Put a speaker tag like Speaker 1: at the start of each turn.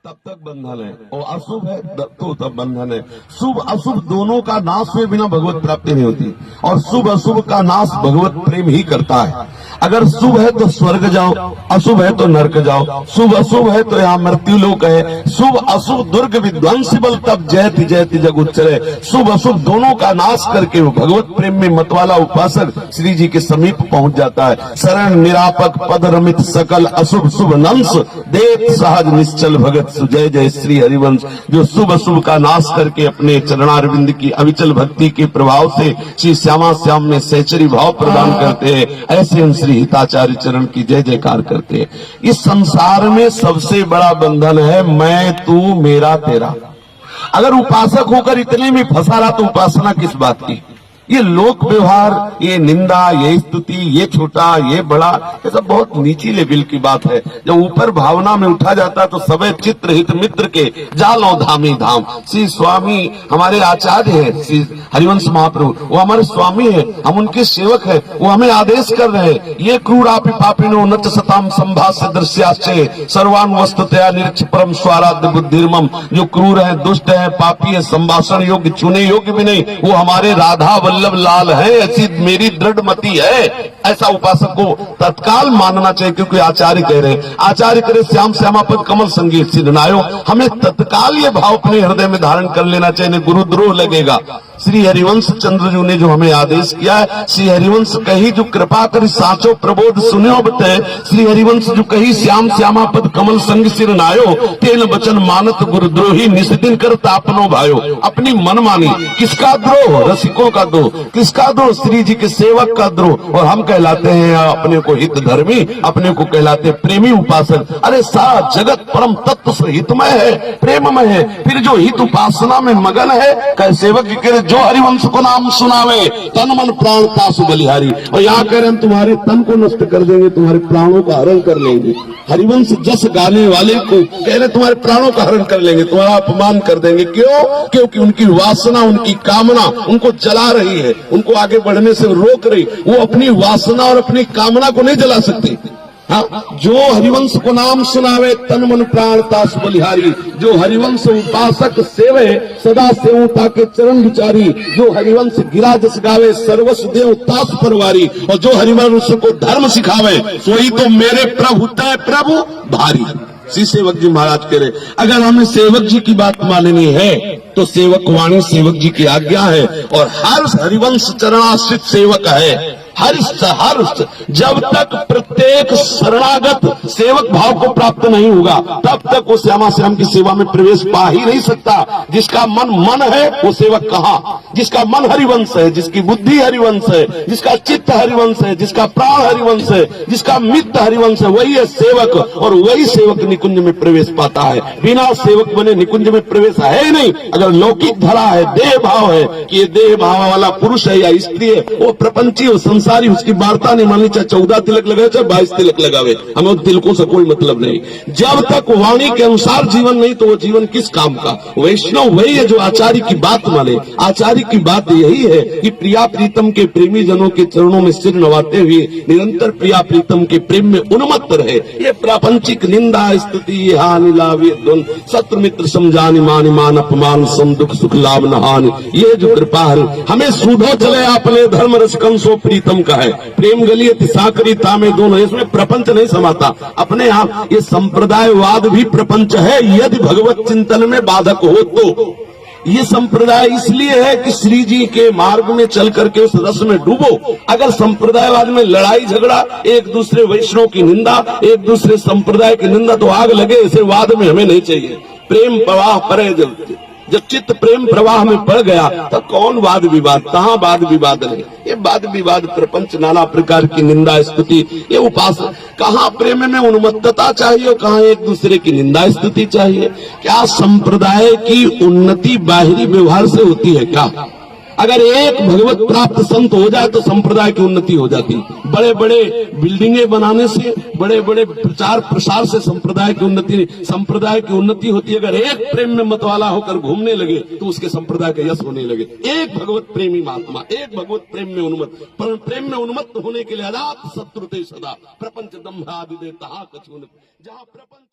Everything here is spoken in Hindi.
Speaker 1: तब तक बंधन है, और अशुभ है तो तब बंधन है। शुभ अशुभ दोनों का नाश हुए बिना भगवत प्राप्ति नहीं होती, और शुभ अशुभ का नाश भगवत प्रेम ही करता है। अगर शुभ है तो स्वर्ग जाओ, अशुभ है तो नरक जाओ। शुभ अशुभ है तो यहाँ मृत्यु लोक है। शुभ अशुभ दुर्ग विध्वंसी बल तब जयति जयति जग उच्चरे। शुभ अशुभ दोनों का नाश करके वो भगवत प्रेम में मतवाला उपासक श्री जी के समीप पहुंच जाता है। शरण निरापक पद रमित सकल अशुभ शुभ नंस देत सहज निश्चल भगत जय जय श्री हरिवंश। जो शुभ अशुभ का नाश करके अपने चरणारविंद की अविचल भक्ति के प्रभाव से श्री श्यामा श्याम में सहचरी भाव प्रदान करते हैं, ऐसे हम श्री हिताचार्य चरण की जय जयकार करते हैं। इस संसार में सबसे बड़ा बंधन है मैं तू मेरा तेरा। अगर उपासक होकर इतने में फंसा रहा तो उपासना किस बात की। ये लोक व्यवहार, ये निंदा, ये स्तुति, ये छोटा, ये बड़ा, ये सब बहुत नीची लेवल की बात है। जब ऊपर भावना में उठा जाता है तो सबे चित्र हित मित्र के जालो धामी धाम। श्री स्वामी हमारे आचार्य हैं, श्री हरिवंश महाप्रभु, वो हमारे स्वामी है, हम उनके सेवक है, वो हमें आदेश कर रहे हैं। ये क्रूरापि पापिनो नच सताम संभाष्य दृश्याश्चे सर्वान वस्तुतया निरीक्ष परम स्वाराध्य बुद्धिर्मम। जो क्रूर है, दुष्ट है, पापी है, संभाषण योग्य, चुने योग्य भी नहीं, वो हमारे राधा वल्लभ लाल है, ऐसी मेरी दृढ़ मति है। ऐसा उपासक को तत्काल मानना चाहिए, क्योंकि आचार्य कह रहे हैं, आचार्य करे श्याम श्यामापद कमल संगीत सिद्धनायो। हमें तत्काल ये भाव अपने हृदय में धारण कर लेना चाहिए, गुरुद्रोह लगेगा। श्री हरिवंश चंद्र जी ने जो हमें आदेश किया है, श्री हरिवंश कही जो कृपा करी साचो प्रबोध सुनो बते। श्री हरिवंश जो कही श्याम श्यामापद कमल संग सिर नायो, तेन वचन मानत गुरुद्रोही निस्दिन कर तापनो भायो। अपनी मनमानी, किसका द्रोह? रसिकों का द्रोह। किसका द्रोह? श्री जी के सेवक का द्रोह। और हम कहलाते हैं अपने को हित धर्मी, अपने को कहलाते प्रेमी उपासक। अरे सारा जगत परम तत्व से हितमय है, प्रेममय है, फिर जो हित उपासना में मगन है, कह सेवक जी कह जो हरिवंश को नाम सुनावे तन मन प्राण तासु बलिहारी। और यहाँ कह रहे हैं तुम्हारे तन को नष्ट कर देंगे, तुम्हारे प्राणों का हरण कर लेंगे। हरिवंश जस गाने वाले को कह रहे तुम्हारे प्राणों का हरण कर लेंगे, तुम्हारा अपमान कर देंगे। क्यों? क्योंकि उनकी वासना, उनकी कामना उनको जला रही है, उनको आगे बढ़ने से रोक रही। वो अपनी वासना और अपनी कामना को नहीं जला सकती। हाँ, जो हरिवंश को नाम सुनावे तन मन प्राण तास बलिहारी। जो हरिवंश उपासक सेवे सदा सेवु ताके चरण विचारी। जो हरिवंश गिरा जस गावे सर्वस्व देव तास परवारी। और जो हरिवंश को धर्म सिखावे सोई तो मेरे प्रभु तय प्रभु भारी। श्री सेवक जी महाराज कह रहे, अगर हमें सेवक जी की बात माननी है तो सेवक वाणी सेवक जी की आज्ञा है, और हर हरिवंश चरणाश्रित सेवक है। हर जब तक प्रत्येक शरणागत सेवक भाव को प्राप्त नहीं होगा तब तक वो श्यामा श्याम की सेवा में प्रवेश पा ही नहीं सकता। जिसका मन है वो सेवक कहाँ? जिसका मन हरिवंश है, जिसकी बुद्धि हरिवंश है, जिसका चित्त हरिवंश है, जिसका प्राण हरिवंश है, जिसका मित्र हरिवंश है, वही है सेवक। और वही सेवक निकुंज में प्रवेश पाता है। बिना सेवक बने निकुंज में प्रवेश है ही नहीं। अगर लौकिक धरा है, देह भाव है कि ये देह भाव वाला पुरुष है या स्त्री है, वो प्रपंची हो सारी, उसकी वार्ता नहीं माननी। चाहे 14 तिलक लगावे चाहे 22 तिलक लगावे, हमें उन तिलकों से कोई मतलब नहीं। जब तक वाणी के अनुसार जीवन नहीं तो वो जीवन किस काम का? वैष्णव वही है जो आचार्य की बात माने। आचार्य की बात यही है कि प्रिया प्रीतम के प्रेमी जनों के चरणों में सिर नवाते हुए निरंतर प्रिया प्रीतम के प्रेम में उन्मत्त रहे। ये प्रापंचिक निंदा स्तुति हानि लाभ शत्रु मित्र समझानी मान मान अपमान सम दुख सुख लाभ नहानि। ये जो कृपा है हमें सूधो चले अपने धर्म रस कंसो प्रीतम का है। प्रेम गलियत साकरी तामे दोनों, इसमें प्रपंच नहीं समाता अपने आप। ये संप्रदायवाद भी प्रपंच है यदि भगवत चिंतन में बाधक हो तो। ये संप्रदाय इसलिए है कि श्री जी के मार्ग में चल करके उस रस में डूबो। अगर संप्रदायवाद में लड़ाई झगड़ा, एक दूसरे वैष्णव की निंदा, एक दूसरे संप्रदाय की निंदा, तो आग लगे। ऐसे वाद में हमें नहीं चाहिए। प्रेम प्रवाह परे जब चित्त प्रेम प्रवाह में पड़ गया तो कौन वाद विवाद, कहाँ वाद विवाद नहीं। ये वाद विवाद प्रपंच, नाना प्रकार की निंदा स्तुति, ये उपासना। कहाँ प्रेम में उन्मत्तता चाहिए और कहाँ एक दूसरे की निंदा स्तुति चाहिए। क्या संप्रदाय की उन्नति बाहरी व्यवहार से होती है क्या? अगर एक भगवत प्राप्त संत हो जाए तो संप्रदाय की उन्नति हो जाती। बड़े बड़े बिल्डिंगें बनाने से, बड़े बड़े प्रचार प्रसार से संप्रदाय की उन्नति होती है। अगर एक प्रेम में मतवाला होकर घूमने लगे तो उसके संप्रदाय का यश होने लगे। एक भगवत प्रेमी महात्मा, एक भगवत प्रेम में उन्मत्त, पर प्रेम में उन्मत्त होने के लिए अजात शत्रुते सदा प्रपंच दम्भ आदि देता कछुन। जहाँ प्रपंच